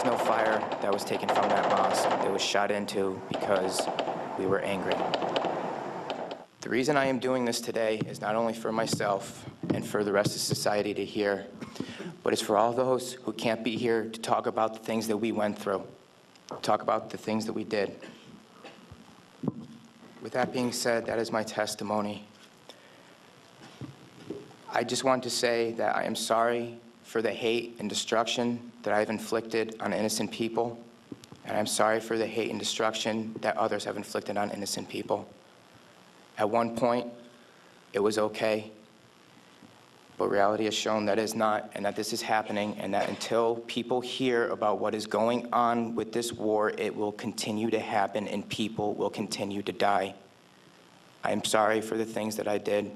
no fire that was taken from that mosque. It was shot into because we were angry. The reason I am doing this today is not only for myself and for the rest of society to hear, but it's for all those who can't be here to talk about the things that we went through, talk about the things that we did. With that being said, that is my testimony. I just want to say that I am sorry for the hate and destruction that I've inflicted on innocent people, and I'm sorry for the hate and destruction that others have inflicted on innocent people. At one point, it was okay, but reality has shown that it's not, and that this is happening, and that until people hear about what is going on with this war, it will continue to happen and people will continue to die. I am sorry for the things that I did.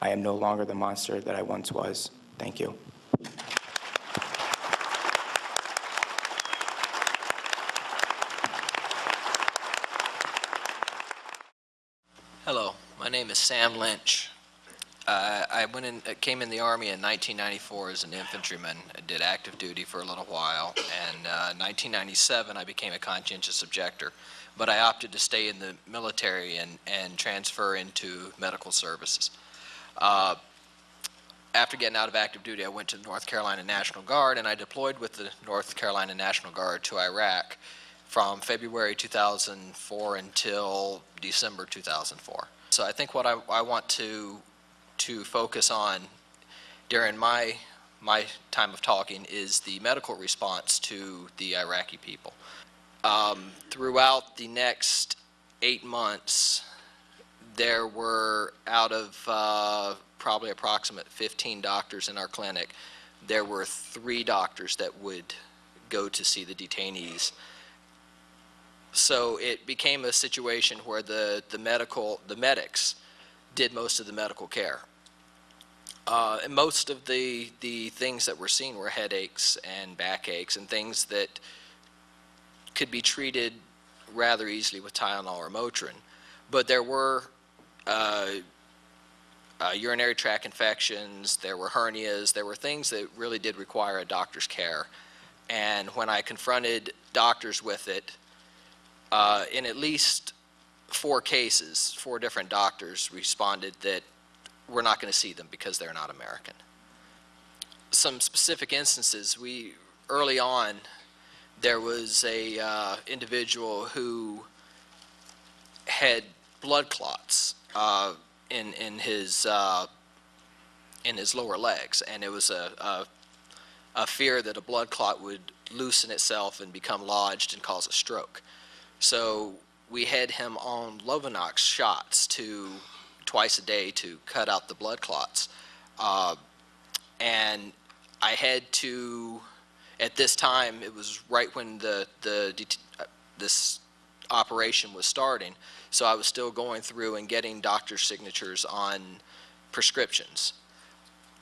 I am no longer the monster that I once was. Thank you. Hello, my name is Sam Lynch. I came in the Army in 1994 as an infantryman. I did active duty for a little while, and in 1997 I became a conscientious objector. But I opted to stay in the military and transfer into medical services. After getting out of active duty, I went to the North Carolina National Guard, and I deployed with the North Carolina National Guard to Iraq from February 2004 until December 2004. So I think what I want to focus on during my time of talking is the medical response to the Iraqi people. Throughout the next 8 months, there were, out of probably approximate 15 doctors in our clinic, there were 3 doctors that would go to see the detainees. So it became a situation where the medics did most of the medical care. And most of the things that were seen were headaches and backaches and things that could be treated rather easily with Tylenol or Motrin. But there were urinary tract infections, there were hernias, there were things that really did require a doctor's care. And when I confronted doctors with it, in at least 4 cases, 4 different doctors responded that we're not going to see them because they're not American. Some specific instances, early on, there was a individual who had blood clots in his lower legs, and it was a fear that a blood clot would loosen itself and become lodged and cause a stroke. So we had him on Lovenox shots twice a day to cut out the blood clots, and I had to. At this time, it was right when this operation was starting, so I was still going through and getting doctor's signatures on prescriptions.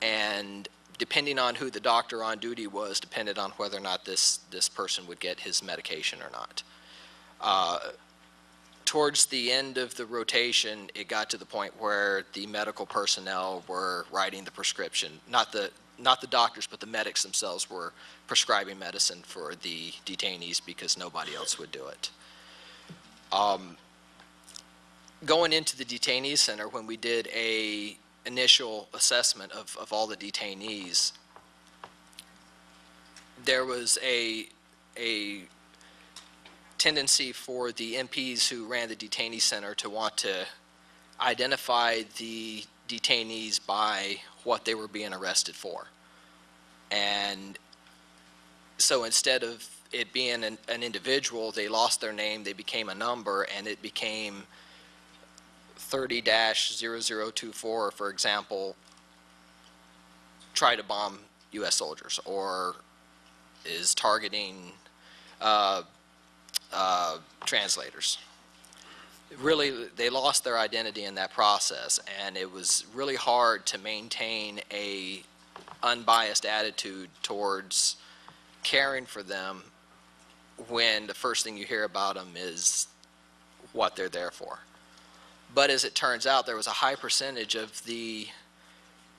And depending on who the doctor on duty was, depended on whether or not this person would get his medication or not. Towards the end of the rotation, it got to the point where the medical personnel were writing the prescription, not the doctors, but the medics themselves were prescribing medicine for the detainees because nobody else would do it. Going into the detainee center, when we did a initial assessment of all the detainees, there was a tendency for the MPs who ran the detainee center to want to identify the detainees by what they were being arrested for. And so instead of it being an individual, they lost their name, they became a number, and it became 30-0024, for example, try to bomb U.S. soldiers, or is targeting translators. Really, they lost their identity in that process, and it was really hard to maintain a unbiased attitude towards caring for them when the first thing you hear about them is what they're there for. But as it turns out, there was a high percentage of the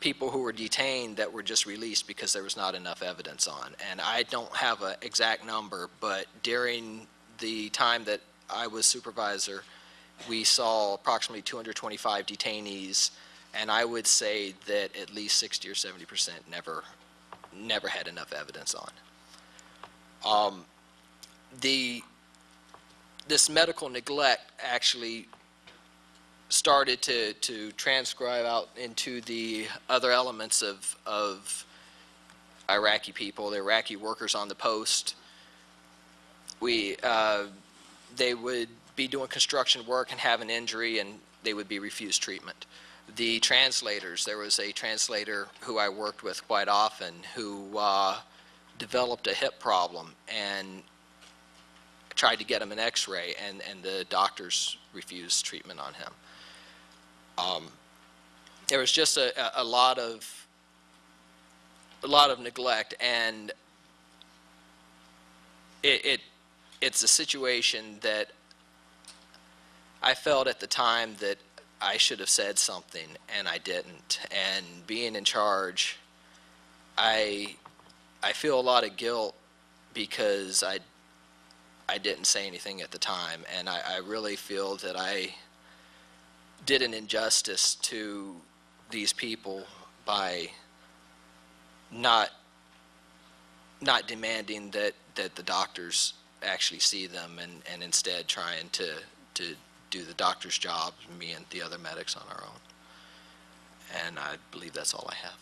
people who were detained that were just released because there was not enough evidence on. And I don't have an exact number, but during the time that I was supervisor, we saw approximately 225 detainees, and I would say that at least 60 or 70% never had enough evidence on. This medical neglect actually started to transcribe out into the other elements of Iraqi people, the Iraqi workers on the post. They would be doing construction work and have an injury, and they would be refused treatment. The translators, there was a translator who I worked with quite often who developed a hip problem and tried to get him an x-ray, and the doctors refused treatment on him. There was just a lot of neglect, and it's a situation that I felt at the time that I should have said something, and I didn't. And being in charge, I feel a lot of guilt because I didn't say anything at the time, and I really feel that I did an injustice to these people by not demanding that the doctors actually see them, and instead trying to do the doctor's job, me and the other medics on our own. And I believe that's all I have.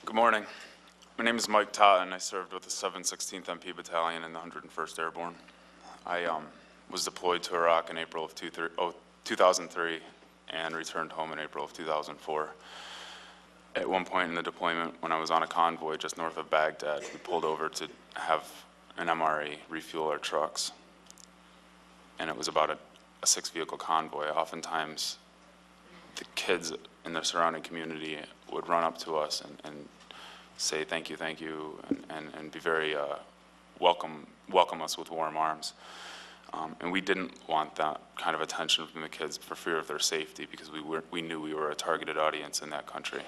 Good morning. My name is Mike Totten. I served with the 716th MP Battalion in the 101st Airborne. I was deployed to Iraq in April of 2003 and returned home in April of 2004. At one point in the deployment, when I was on a convoy just north of Baghdad, we pulled over to have an MRE refuel our trucks. And it was about a 6-vehicle convoy. Oftentimes, the kids in the surrounding community would run up to us and say thank you, and be very welcome us with warm arms. And we didn't want that kind of attention from the kids for fear of their safety, because we knew we were a targeted audience in that country.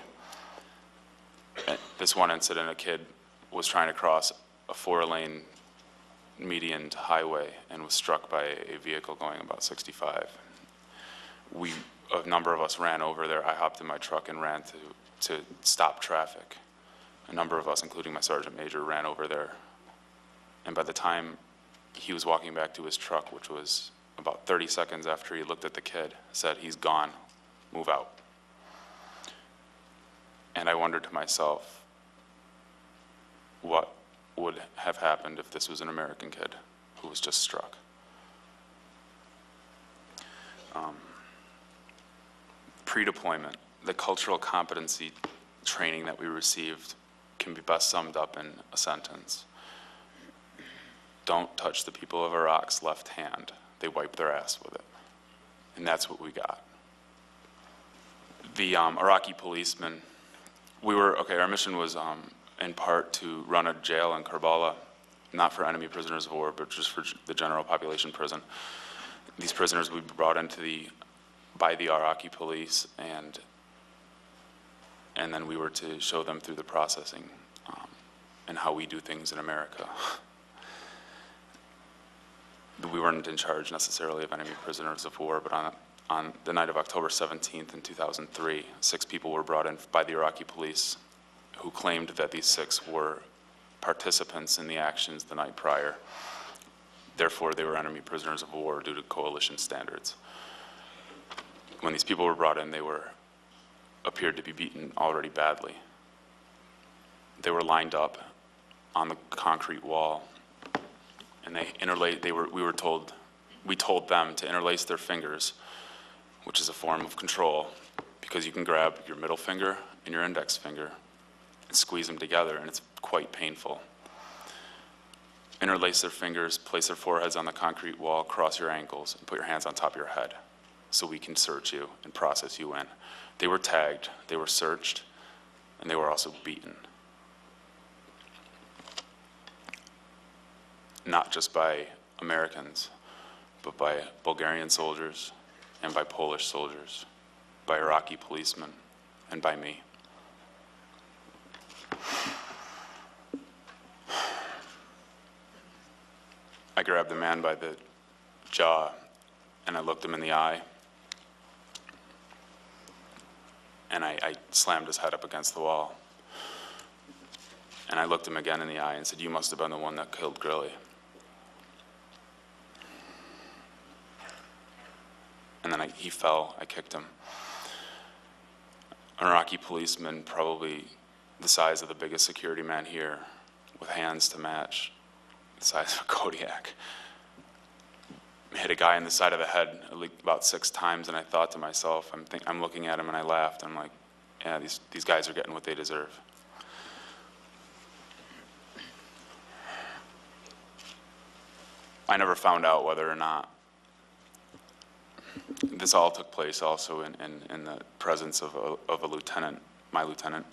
At this one incident, a kid was trying to cross a 4-lane median highway and was struck by a vehicle going about 65. A number of us ran over there. I hopped in my truck and ran to stop traffic. A number of us, including my sergeant major, ran over there. And by the time he was walking back to his truck, which was about 30 seconds after he looked at the kid, said, "He's gone, move out." And I wondered to myself, what would have happened if this was an American kid who was just struck? Pre-deployment, the cultural competency training that we received can be best summed up in a sentence. Don't touch the people of Iraq's left hand. They wipe their ass with it. And that's what we got. The Iraqi policemen, our mission was in part to run a jail in Karbala, not for enemy prisoners of war, but just for the general population prison. These prisoners would be brought by the Iraqi police, and then we were to show them through the processing and how we do things in America. We weren't in charge necessarily of enemy prisoners of war, but on the night of October 17th in 2003, 6 people were brought in by the Iraqi police who claimed that these 6 were participants in the actions the night prior. Therefore, they were enemy prisoners of war due to coalition standards. When these people were brought in, they appeared to be beaten already badly. They were lined up on the concrete wall, and we told them to interlace their fingers, which is a form of control, because you can grab your middle finger and your index finger and squeeze them together, and it's quite painful. Interlace their fingers, place their foreheads on the concrete wall, cross your ankles, and put your hands on top of your head so we can search you and process you in. They were tagged, they were searched, and they were also beaten. Not just by Americans, but by Bulgarian soldiers and by Polish soldiers, by Iraqi policemen, and by me. I grabbed the man by the jaw and I looked him in the eye, and I slammed his head up against the wall. And I looked him again in the eye and said, "You must have been the one that killed Grilly." And then he fell. I kicked him. An Iraqi policeman, probably the size of the biggest security man here, with hands to match the size of a Kodiak, hit a guy in the side of the head about 6 times, and I thought to myself, I'm looking at him and I laughed. I'm like, yeah, these guys are getting what they deserve. I never found out whether or not this all took place also in the presence of a lieutenant, my lieutenant,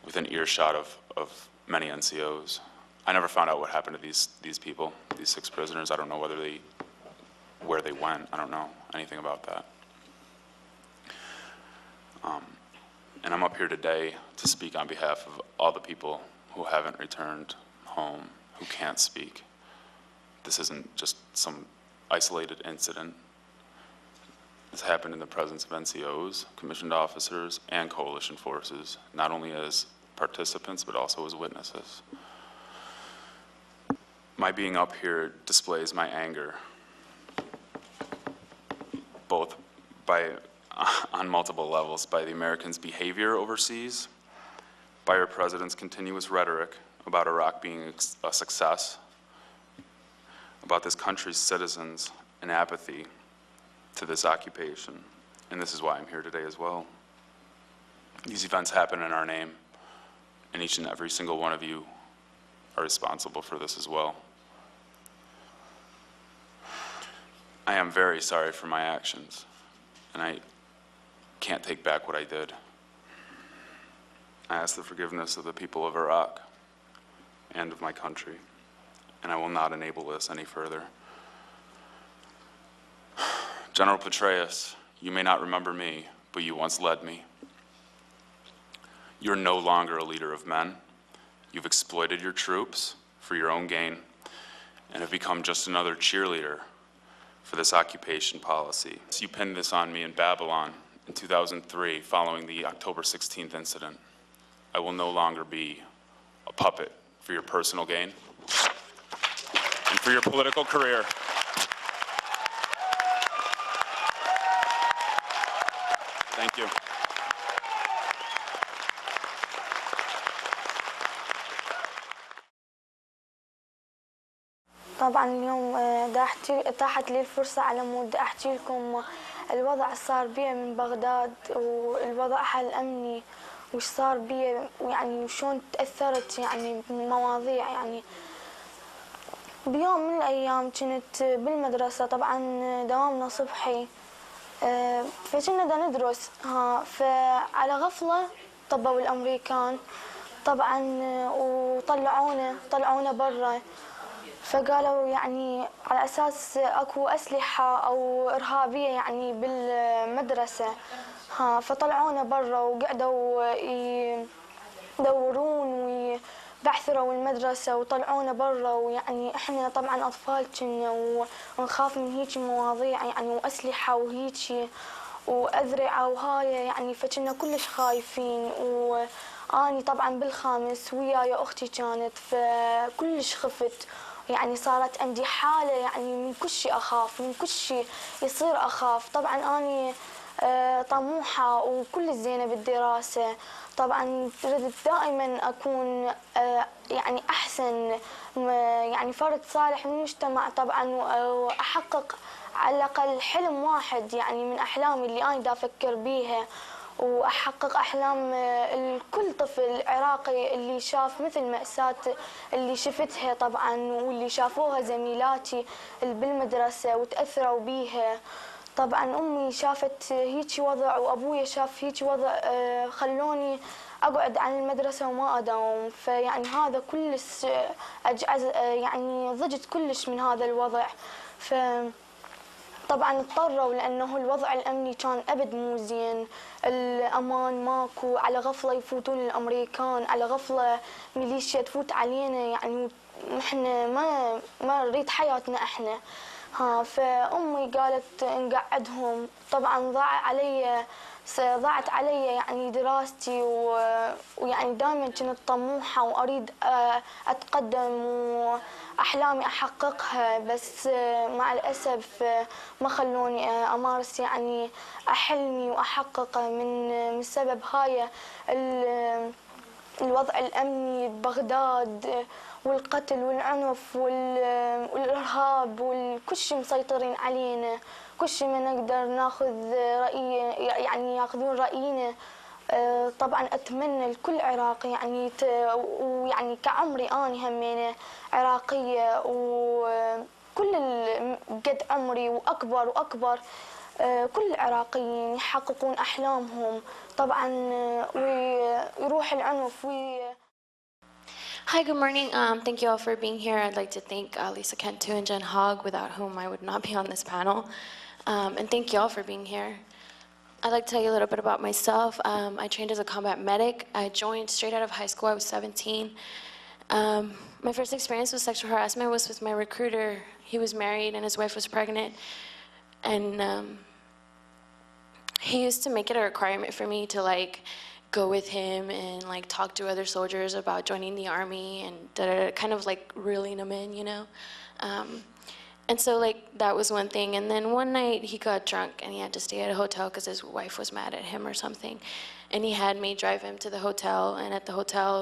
within earshot of many NCOs. I never found out what happened to these people, these 6 prisoners. I don't know where they went. I don't know anything about that. And I'm up here today to speak on behalf of all the people who haven't returned home, who can't speak. This isn't just some isolated incident. This happened in the presence of NCOs, commissioned officers, and coalition forces, not only as participants, but also as witnesses. My being up here displays my anger, both on multiple levels, by the Americans' behavior overseas, by our president's continuous rhetoric about Iraq being a success, about this country's citizens and apathy to this occupation. And this is why I'm here today as well. These events happen in our name, and each and every single one of you are responsible for this as well. I am very sorry for my actions, and I can't take back what I did. I ask the forgiveness of the people of Iraq and of my country, and I will not enable this any further. General Petraeus, you may not remember me, but you once led me. You're no longer a leader of men. You've exploited your troops for your own gain and have become just another cheerleader for this occupation policy. You pinned this on me in Babylon in 2003 following the October 16th incident. I will no longer be a puppet for your personal gain and for your political career. Thank you. طبعا اليوم اتاحت لي الفرصة على مود أحكي لكم الوضع صار بي من بغداد والوضع حل أمني وش صار بي يعني وشون تأثرت يعني بمواضيع يعني بيوم من الأيام كنت بالمدرسة طبعا دوامنا صبحي فكنا دا ندرس فعلى غفلة طبوا الأمريكان طبعا وطلعونا برا فقالوا يعني على أساس أكو أسلحة أو إرهابية يعني بالمدرسة فطلعونا برا وقعدوا يدورون ويبعثروا المدرسة وطلعونا برا ويعني إحنا طبعا أطفال كنا ونخاف من هيك مواضيع يعني وأسلحة وهيك وأذرعة وهاي يعني فكنا كلش خايفين وأني طبعا بالخامس وياي أختي كانت فكلش خفت يعني صارت عندي حالة يعني من كل شيء أخاف من كل شيء يصير أخاف طبعا أني طموحة وكل زينة بالدراسة طبعا ردت دائما أكون يعني أحسن يعني فرد صالح من المجتمع طبعا وأحقق على الأقل حلم واحد يعني من أحلامي اللي أنا دا أفكر بيها وأحقق أحلام الكل طفل عراقي اللي شاف مثل مأساة اللي شفتها طبعا واللي شافوها زميلاتي بالمدرسة وتأثروا بيها طبعا أمي شافت هيك وضع وأبويا شاف هيك وضع خلوني أقعد عن المدرسة وما أداوم. فيعني هذا كلش يعني ضجت كلش من هذا الوضع. طبعا اضطروا لأنه الوضع الأمني كان أبد مو زين، الأمان ماكو، على غفلة يفوتون الأمريكان، على غفلة ميليشيا تفوت علينا، يعني احنا ما نريد حياتنا احنا. فأمي قالت نقعدهم. طبعا ضاعت علي يعني دراستي ويعني دائما كنت طموحة وأريد أتقدم وأحلامي أحققها، بس مع الأسف ما خلوني أمارس يعني أحلمي وأحققه من سبب هاي الوضع الأمني ببغداد والقتل والعنف والإرهاب وكل شيء مسيطرين علينا. كل شيء ما نقدر ناخذ رأي، يعني ياخذون رأينا. طبعا أتمنى لكل عراقي يعني ويعني كعمري أنا همينة عراقية وكل قد عمري وأكبر وأكبر، كل العراقيين يحققون أحلامهم طبعا ويروح العنف Hi, good morning. Thank you all for being here. I'd like to thank Lisa Cantu and Jen Hogg, without whom I would not be on this panel. And thank you all for being here. I'd like to tell you a little bit about myself. I trained as a combat medic. I joined straight out of high school. I was 17. My first experience with sexual harassment was with my recruiter. He was married and his wife was pregnant. And he used to make it a requirement for me to go with him and talk to other soldiers about joining the army and kind of reeling them in, you know. And so that was one thing. And then one night he got drunk and he had to stay at a hotel because his wife was mad at him or something. And he had me drive him to the hotel. And at the hotel,